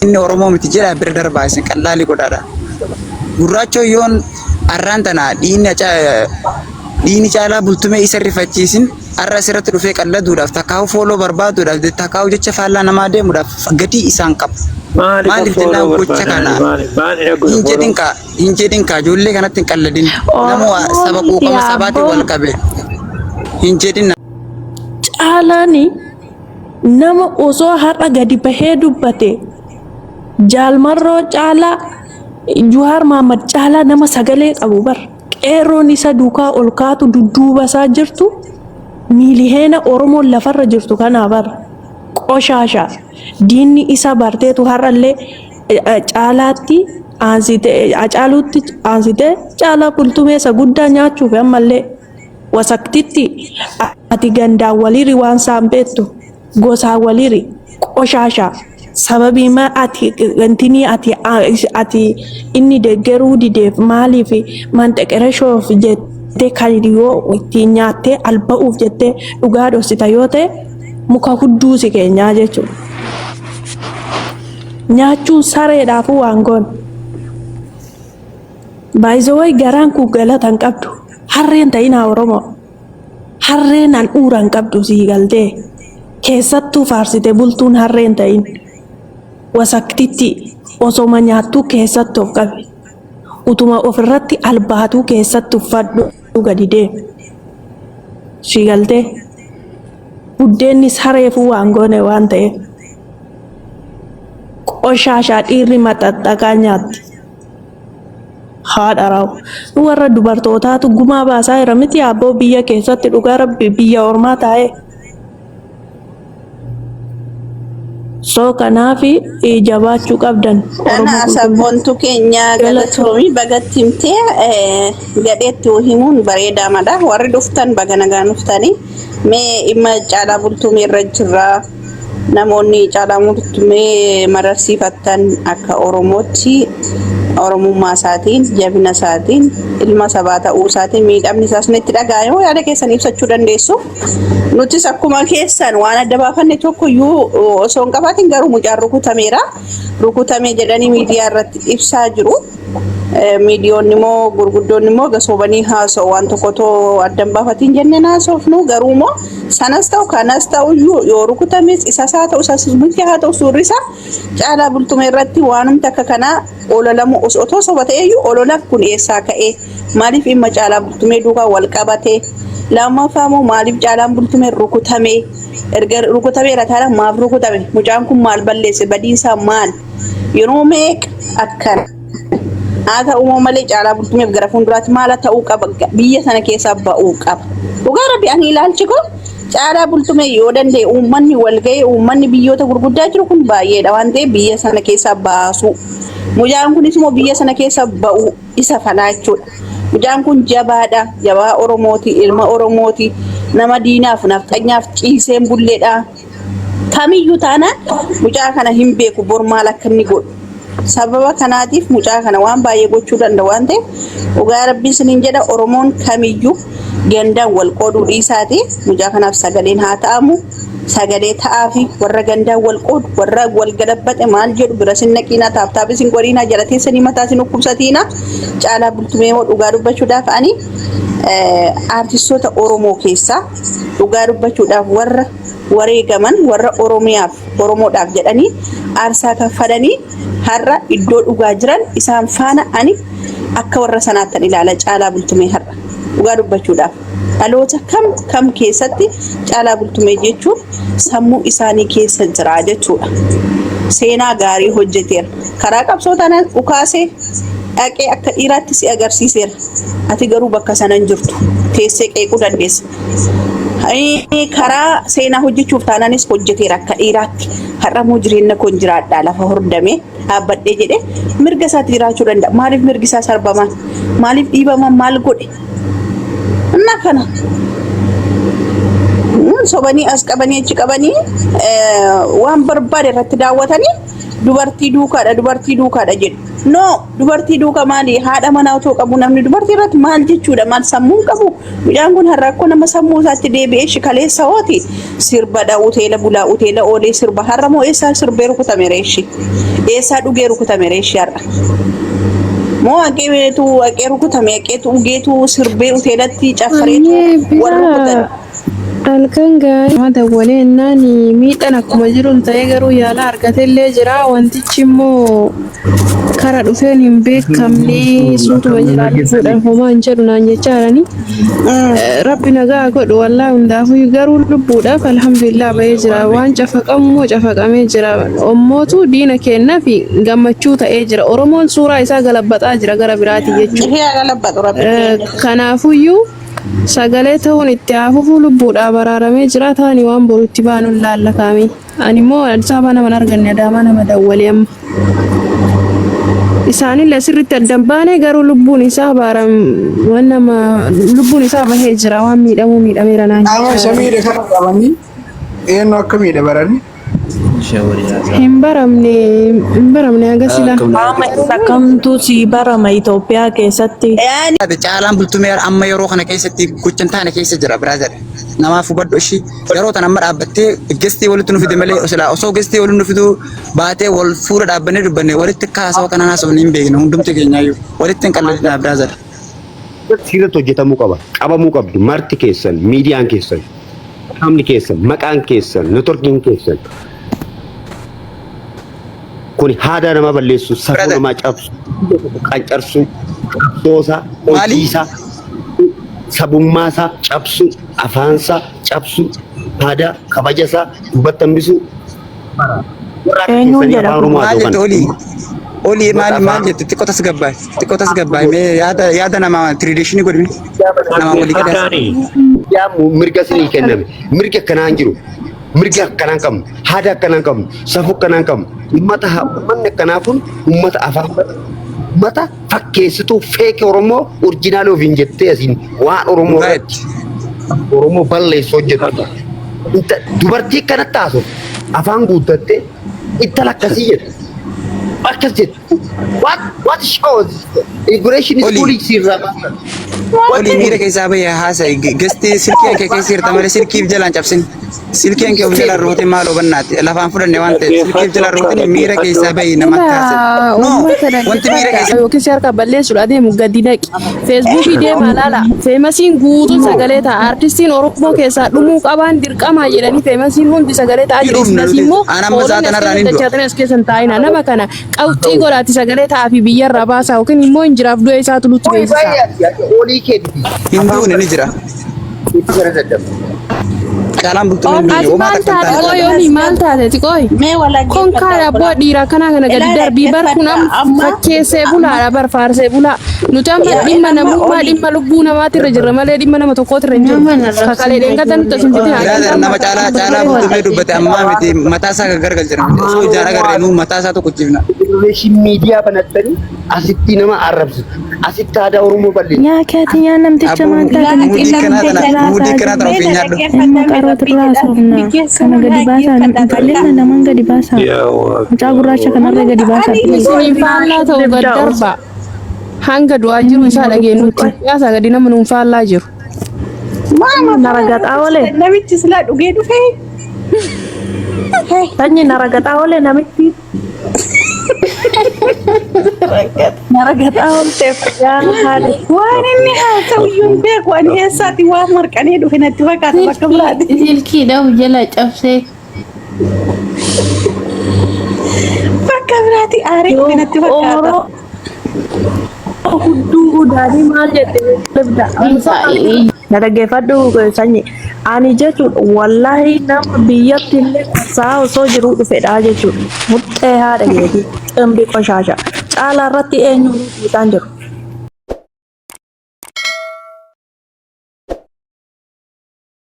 inni Oromoo miti jedha bira darbaa isin qallaalii godhaadha. Gurraacha yoon arraan tana dhiini caalaa bultumee isa rifachiisin arra asirratti dhufee qalladuudhaaf takkaa'u fooloo barbaaduudhaaf takkaa'u jecha faallaa namaa deemuudhaaf gatii isaan qabu. Maaliif jennaan gocha kana hin jedhin kaa ijoollee kanatti hin qalladin nama saba quuqama sabaatiin wal qabe hin jedhin. Caalaani nama osoo har'a gadi bahee dubbate Jaalmarroo caalaa Juhaar Mahammad caalaa nama sagalee qabu bar qeerroon isa duukaa ol kaatu dudduuba isaa jirtu miiliheena Oromoon lafarra jirtu kanaa bar qoshaasha diinni isa barteetu har'allee caalaatti caaluutti aansitee caalaa bultumeessa guddaa nyaachuuf ammallee wasaktitti ati gandaa waliri waan saambeettu gosaa waliri qoshaasha sababii ma ati gantini ati inni deeggaruu dideef maaliif manxeqereshoof jettee kayyoo ittiin nyaattee alba'uuf jettee dhugaa dhoosita yoo ta'e muka hudduu si keenyaa jechuudha. Nyaachuun sareedhaafuu waan goon. Baay'isawwan garaan kun galata hin qabdu. Harreen ta'inaa Oromoo. Harreen handhuura hin qabdu sii galtee. Keessattuu faarsite bultuun harreen ta'in. Wasaktitti osoma nyaattuu keessatti of qabe. Utuma ofirratti albaatuu keessatti uffadhu gadi deemu. Sii galtee. Buddeennis hareefuu waan goone waan ta'eef. Qoshaashaa dhiirri maxaxaqaa nyaatti. Haadha raawwu. Warra dubartootaatu gumaa baasaa jira miti abboo biyya keessatti dhugaa rabbi biyya ormaa taa'ee. So kanaafi jabaachuu qabdan. Ana sabboontu keenya galatoomii bagatti himtee gadheetti himuun bareedaadha. Warri dhuftan baga nagaan dhuftanii mee imma caalaa bultumee irra jirra. Namoonni caalaa bultumee mararsiifattan akka Oromootti Oromummaa isaatiin jabina isaatiin ilma sabaa ta'uu isaatiin miidhamni isaas itti dhaga'amu yaada keessan ibsachuu dandeessu. Nutis akkuma keessan waan adda baafanne tokkoyyuu osoo hin qabaatin garuu mucaan rukutameera. Rukutamee jedhanii miidiyaa irratti ibsaa jiru. Miidiyoonni immoo gurguddoonni immoo gasoobanii haasa'u waan tokkotoo addan baafatiin jennee haasofnu garuu immoo sanas ta'u kanas ta'u yoo rukutames isas haa ta'u isas bultii haa ta'u suurri isaa caalaa bultumee irratti waanumti akka kanaa ololamu osoo soba ta'eeyyuu ololaaf kun eessaa ka'ee maaliif dhimma caalaa bultumee duukaa wal qabatee lammaffaa immoo maaliif caalaan bultumee rukutamee erga rukutameera taala maaf rukutame mucaan kun maal balleesse badiinsaa maal yeroo meeqa akkana Ata umumale caalaa bultumeef gara fuulduraatti maal ta'uu qaba biyya sana keessaa ba'uu qaba. Dhugaa rabbi ani ilaalchi kun caalaa bultumee yoo danda'e uummanni wal ga'ee uummanni biyyoota gurguddaa jiru kun baay'eedha waan ta'eef biyya sana keessaa baasu. Mucaan kunis immoo biyya sana keessaa ba'u isa falaa jechuudha. Mucaan kun jabaadha jabaa Oromooti ilma Oromooti nama diinaaf nafxanyaaf ciiseen bulleedha. Kamiyyuu taana mucaa kana hin beeku bor maal akka inni godhu. Sababa kanaatiif mucaa kana waan baay'ee gochuu danda'a waan ta'eef dhugaa rabbiin siniin jedha Oromoon kamiyyuu gandaan wal qooduu dhiisaati mucaa kanaaf sagaleen haa ta'amu sagalee ta'aafi warra gandaan wal qoodu warra wal gadabbate maal jedhu bira sinnaqiina taaftaafis hin godhiina jalatee sanii mataa sin dhukkubsatiina caalaa bultumee hoo dhugaa dubbachuudhaaf ani aartistoota Oromoo keessaa dhugaa dubbachuudhaaf warra wareegaman warra Oromiyaaf Oromoodhaaf jedhanii aarsaa kaffalanii har'a iddoo dhugaa jiran isaan faana ani akka warra sanaattan ilaala caalaa bultumee har'a dhugaa dubbachuudhaaf dhaloota kam keessatti caalaa bultumee jechuun sammuu isaanii keessa jira jechuudha. Seenaa gaarii hojjeteera karaa qabsootaan ukaasee dhaqee akka dhiiraatti si agarsiiseera. Ati garuu bakka sana hin jirtu teessee qeequu dandeessa. Karaa seenaa hojjechuuf taananis hojjeteera akka dhiiraatti. Har'a moo jireenya kun jiraadhaa lafa hordamee dhaabbadhee jedhee mirga isaatti jiraachuu danda'a. Maaliif mirgi isaa sarbaman? Maaliif dhiibaman maal godhe? Inna kana sobanii as qabanii achi qabanii waan barbaade irratti daawwatanii dubartii duukaadha jedhu. No, dubartii duuka maali? Haadha manaa otoo qabu namni dubartii irratti maal jechuudha? Maal sammuu qabu? Midhaan kun har'a akka nama sammuu isaatti deebi'ee shikaleessa hooti. Sirbadha uteela bulaa uteela oolee sirba har'a moo eessaa sirbee rukutame reeshi? Eessaa dhugee rukutame reeshi har'a? Moo aqee rukutame aqeetu ugeetu sirbee uteelatti caffareetu wal rukutan. Halkan gaarii mata waliin miidhaan akkuma jiruun ta'ee garuu yaala argatellee jira. Wantichi immoo karaa dhufeen hin beekamne suutuma jiraachuudhaaf homaa hin jedhu naan jechaa jirani. Rabbi nagaa godhu wallaahi hundaafuu garuu lubbuudhaaf alhamdulillah bahee jira. Waan cafaqamu immoo cafaqamee jira. Ommootu diina kennaa fi gammachuu ta'ee jira. Oromoon suuraa isaa galabbataa jira gara biraati jechuudha. Kanaafuyyuu sagalee ta'uun itti hafuuf lubbuudhaa baraaramee jira. Taani waan boruutti baanuun laalla kaamee. Ani immoo Addis Ababa nama arganne Adaamaa nama dawwalee amma. Isaanillee sirriitti addan baane garuu lubbuun isaa lubbuun isaa bahee jira. Waan miidhameera naan. Shamiidha kana qabanii eenyu akka miidha baranii. Hin baramne agasila. Kamtu si barama Itoophiyaa keessatti. Caalaan bultumee amma yeroo kana keessatti gochaan taane keessa jira brother. Namaaf hubadhu ishii yeroo tan amma dhaabbattee gestii walitti nu fide malee osoo gestii walitti nu fidu baatee wal fuula dhaabbannee dubbanne walitti kaasawaa kana haasofni hin beekne hundumti keenyaayyuu walitti hin qalladina brother. Sirriitti hojjetamuu qaba. Qabamuu qabdu marti keessan, miidiyaan keessan, qaamni keessan, maqaan keessan, neetworkiin keessan. Kun haada nama balleessu, safuu namaa cabsu, qancarsu, qabsoosaa, hojiisaa, sabummaasaa cabsu, afaansaa cabsu, haada kabajasaa dubbatti hambisuu. Eenyuun jedhama? Maal jettu olii maal jettu xiqqoo tasgabbaay mee yaada nama traditionii godhime nama walii gadaas. Mirga sinii kenname mirga akkanaan jiru. Mirga akkanaan qabnu, haada akkanaan qabnu, safuu akkanaan qabnu. Uummanni akkanaa kun uummata afaan uummata fakkeessituu feek Oromoo orjinaal ofiin jettee asiin waan Oromoo irratti Oromoo balleessu hojjetu. Dubartii kanatti haasoftu afaan guuttattee intala akkasii jettu. Akkas jettu. What shows immigration is fully sirraa. Olii miira keessaa bahee haasa'e gestii silkii kee keessa hirta malee silkiif jalaan cabsin. Silkiin kee of jalaan ruutii maaloo bannaati lafaan fudhanne waan ta'eef silkiif jalaan ruutiin miira keessaa bahee namatti haasa'e. No wanti miira keessaa yookiin si harka balleessuudha deemu gadi dhaqi. Feesbuukii deemaa laala. Feemasiin guutuun sagalee ta'a. Artistiin Oromoo keessaa dhumuu qabaan dirqamaa jedhanii feemasiin hundi sagalee ta'a jiru. Sinas immoo as keessan taa'ina nama kana qawxii godhaati sagalee ta'aa fi biyyarraa baasaa yookiin immoo injiraaf du'e isaatu nutti beeksisa. Hinduun ni jira. Caalaan bultumee maal taate qoyooni maal taate xiqqooyi. Kun kaadha abboo dhiiraa kanaa kana gadi darbii bar kun fakkeessee bulaadha bar faarsee bulaa. Nuti amma dhimma namummaa dhimma lubbuu namaatirra jirra malee dhimma nama tokkootirra hin jiru. Kakalee dheengata nuti asin jette haa. Nama caalaa bultumee dubbate ammaa miti mataa isaa gargar jira. Osoo ijaan agarree nuu mataa isaa tokko jibna. Miidiyaa banattanii asitti nama arrabsitu. Asitti aadaa Oromoo balleessu. Nyaakati nyaa namticha maal taate mudii kana tana ofii nyaadhu. Amma qaroota irraa soofna kana gadi baasaa qalleessa namaan gadi baasaa mucaa gurraacha kanarra gadi baasaa. Isiniin faallaa ta'uu gad darba hanga du'aa jiru isaa dhageenyutti yaasaa gadi nama nuun faallaa jiru. Naragataa oole. Namichi silaa dhugee dhufee. Sanyi naragataa oole namichi. Naragataa oolteef yaa haadha. Waan inni haasa'uyyuu hin beeku ani eessaati waan marqanee dhufe natti fakkaata bakka biraati. Silkiidhaaf jala cabsee. Bakka biraati aaree dhufe natti fakkaata. Hudduu daadhii maal jette na dhaggeeffadhu sanyi ani jechuudha wallahi nama biyyatti illee tasaa osoo jiru dhufedha jechuudha muxxee haadha geetii ximbii qoshaasha caalaa irratti eenyu isaan jiru.